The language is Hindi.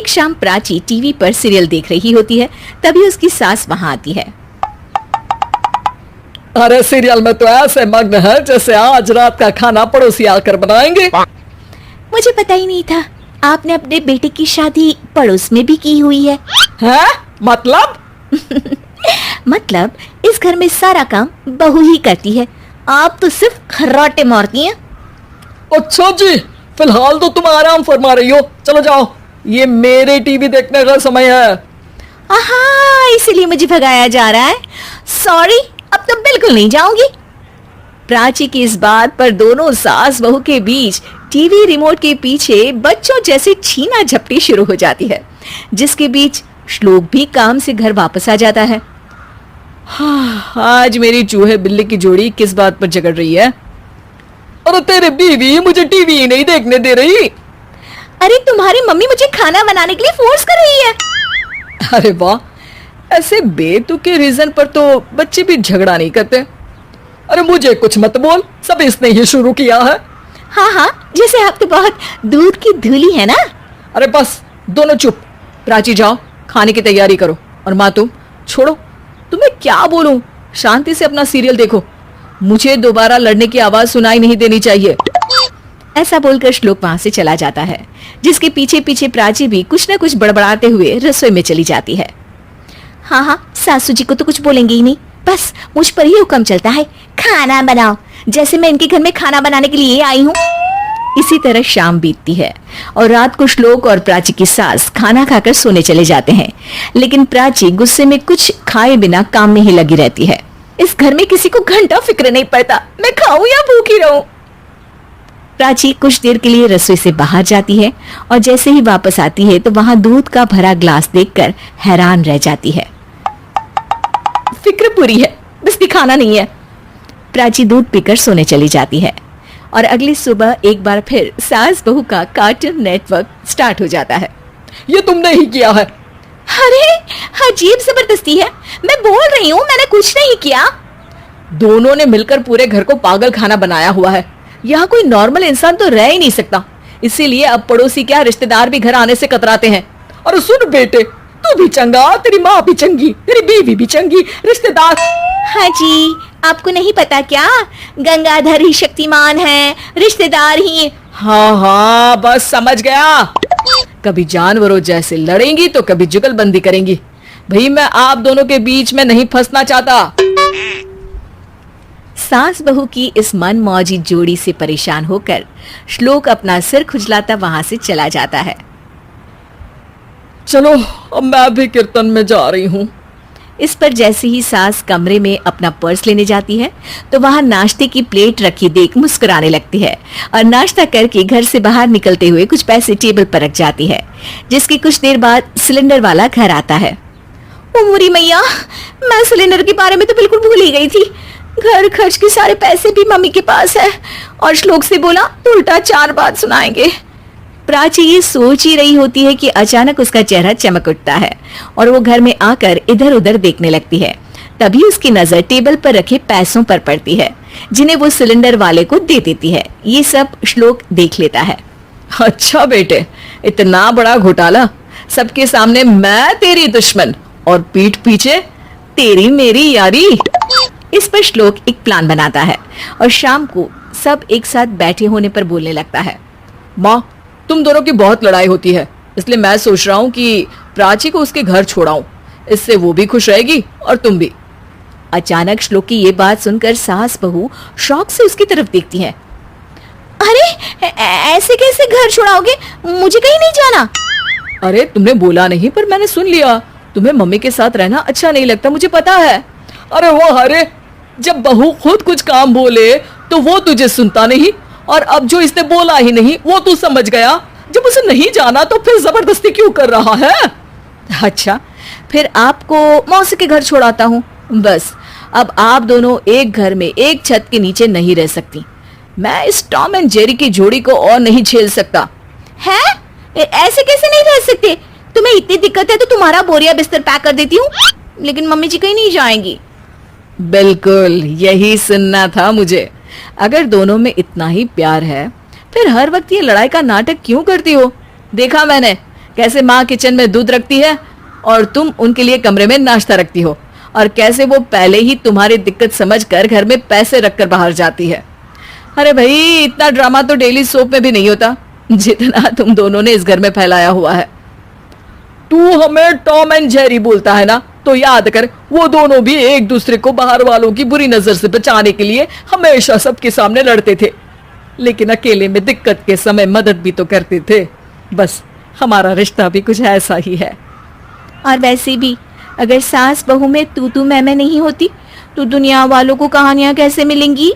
एक शाम प्राची टीवी पर सीरियल देख रही होती है, तभी उसकी सास वहां आती है। अरे सीरियल में तो ऐसे मग्न है जैसे आज रात का खाना पड़ोसी आकर बनाएंगे। मुझे पता ही नहीं था आपने अपने बेटे की शादी पड़ोस में भी की हुई है। हैं? मतलब? मतलब इस घर में सारा काम बहू ही करती है, आप तो सिर्फ खर्राटे मारती हैं। अच्छा जी, फिलहाल तो तुम आराम फरमा रही हो, चलो जाओ, ये मेरे टीवी देखने का समय है। आहा, इसीलिए मुझे भगाया जा रहा है। सॉरी, अब तो बिल्कुल नहीं जाऊंगी। प्राची की इस बात पर दोनों सास बहू के बीच टीवी रिमोट के पीछे बच्चों जैसे छीना झपटी शुरू हो जाती है, जिसके बीच श्लोक भी काम से घर वापस आ जाता है। हाँ, आज मेरी चूहे बिल्ली की जोड़ी किस बात पर झगड़ रही है? अरे तेरे बीवी मुझे टीवी ही नहीं देखने दे रही। अरे तुम्हारी मम्मी मुझे खाना बनाने के लिए फोर्स कर रही है। अरे वाह, ऐसे बेतुके रीजन पर तो बच्चे भी झगड़ा नहीं करते। अरे मुझे कुछ मत बोल, सब इसने ही शुरू किया है। हाँ हाँ, जैसे आप तो बहुत दूध की धूली है ना। अरे बस दोनों चुप। प्राची जाओ, खाने की तैयारी करो। और माँ तुम छोड़ो, तुम्हें क्या बोलूं, शांति से अपना सीरियल देखो, मुझे दोबारा लड़ने की आवाज सुनाई नहीं देनी चाहिए। ऐसा बोलकर श्लोक वहां से चला जाता है, जिसके पीछे पीछे प्राची भी कुछ न कुछ बड़बड़ाते हुए रसोई में चली जाती है। हाँ हाँ, सासू जी को तो कुछ बोलेंगे ही नहीं, बस मुझ पर ही हुक्म चलता है, खाना बनाओ, जैसे मैं इनके घर में खाना बनाने के लिए आई हूँ। इसी तरह शाम बीतती है और रात को श्लोक और प्राची की सास खाना खाकर सोने चले जाते हैं, लेकिन प्राची गुस्से में कुछ खाए बिना काम में ही लगी रहती है। इस घर में किसी को घंटा फिक्र नहीं पड़ता, मैं खाऊं या भूखी रहूं। प्राची कुछ देर के लिए रसोई से बाहर जाती है और जैसे ही वापस आती है तो वहां दूध का भरा ग्लास देखकर हैरान रह जाती है। फिक्र पूरी है, बस दिखाना नहीं है। प्राची दूध पीकर सोने चली जाती है और अगली सुबह एक बार फिर सास बहू का कार्टून नेटवर्क स्टार्ट हो जाता है। ये तुमने ही किया है। अरे अजीब जबरदस्ती है, मैं बोल रही हूँ मैंने कुछ नहीं किया। दोनों ने मिलकर पूरे घर को पागल खाना बनाया हुआ है। यहाँ कोई नॉर्मल इंसान तो रह ही नहीं सकता, इसीलिए अब पड़ोसी क्या रिश्तेदार भी घर आने से कतराते हैं। और सुन बेटे, तू भी चंगा, तेरी माँ भी चंगी, तेरी बीवी भी चंगी, रिश्तेदार। हाँ जी, आपको नहीं पता क्या, गंगाधर ही शक्तिमान है, रिश्तेदार ही। हाँ हाँ, बस समझ गया। कभी जानवरों जैसे लड़ेंगी तो कभी जुगलबंदी करेंगी। भाई मैं आप दोनों के बीच में नहीं फंसना चाहता। सास बहू की इस मनमौजी जोड़ी से परेशान होकर श्लोक अपना सिर खुजलाता वहां से चला जाता है। चलो अब मैं भी कीर्तन में जा रही हूँ। इस पर जैसे ही सास कमरे में अपना पर्स लेने जाती है तो वहां नाश्ते की प्लेट रखी देख मुस्कुराने लगती है और नाश्ता करके घर से बाहर निकलते हुए कुछ पैसे टेबल पर रख जाती है, जिसकी कुछ देर बाद सिलेंडर वाला घर आता है। ओ मोरी मैया, मैं सिलेंडर के बारे में तो बिल्कुल भूल ही गई थी। घर खर्च के सारे पैसे भी मम्मी के पास है और श्लोक से बोला तो उल्टा 4 बात सुनाएंगे। प्राची ये सोच ही रही होती है कि अचानक उसका चेहरा चमक उठता है और वो घर में आकर इधर उधर देखने लगती है। तभी उसकी नजर टेबल पर रखे पैसों पर पड़ती है, जिन्हें वो सिलेंडर वाले को दे देती है। ये सब श्लोक देख लेता है। अच्छा बेटे, इतना बड़ा घोटाला, सबके सामने मैं तेरी दुश्मन और पीठ पीछे तेरी मेरी यारी। इस पर श्लोक एक प्लान बनाता है और शाम को सब एक साथ बैठे होने पर बोलने लगता है। माँ, तुम दोनों की बहुत लड़ाई होती है, इसलिए मैं सोच रहा हूँ कि प्राची को उसके घर छोड़ाऊं, इससे वो भी खुश रहेगी और तुम भी। अचानक श्लोक की ये बात सुनकर सास बहू शौक से उसकी तरफ देखती हैं। अरे ऐसे कैसे घर छोड़ाओगे, मुझे कहीं नहीं जाना। अरे तुमने बोला नहीं पर मैंने सुन लिया, तुम्हें मम्मी के साथ रहना अच्छा नहीं लगता, मुझे पता है। अरे वो अरे, जब बहू खुद कुछ काम बोले तो वो तुझे सुनता नहीं, और अब जो इसने बोला ही नहीं वो तू समझ गया। जब उसे नहीं जाना तो फिर जबरदस्ती क्यों कर रहा है? अच्छा, फिर आपको मौसी के घर छोड़ाता हूँ। बस अब आप दोनों एक घर में एक छत के नीचे नहीं रह सकती। मैं इस टॉम एंड जेरी की जोड़ी को और नहीं झेल सकता। है? ऐसे कैसे नहीं रह सकते? तुम्हें इतनी दिक्कत है तो तुम्हारा बोरिया बिस्तर पैक कर देती हूँ, लेकिन मम्मी जी कहीं नहीं जाएंगी। बिल्कुल यही सुनना था मुझे। अगर दोनों में इतना ही प्यार है फिर हर वक्त ये लड़ाई का नाटक क्यों करती हो? देखा मैंने कैसे माँ किचन में दूध रखती है और तुम उनके लिए कमरे में नाश्ता रखती हो, और कैसे वो पहले ही तुम्हारी दिक्कत समझकर घर में पैसे रखकर बाहर जाती है। अरे भाई, इतना ड्रामा तो डेली सोप में भी नहीं होता जितना तुम दोनों ने इस घर में फैलाया हुआ है। तू हमें टॉम एंड जेरी बोलता है ना, तो याद कर वो दोनों भी एक दूसरे को बाहर वालों की बुरी नजर से बचाने के लिए हमेशा सबके सामने लड़ते थे, लेकिन अकेले में दिक्कत के समय मदद भी तो करते थे। बस हमारा रिश्ता भी कुछ ऐसा ही है। और वैसे भी अगर सास बहू में तू मैं नहीं होती तो दुनिया वालों को कहानियां कैसे मिलेंगी?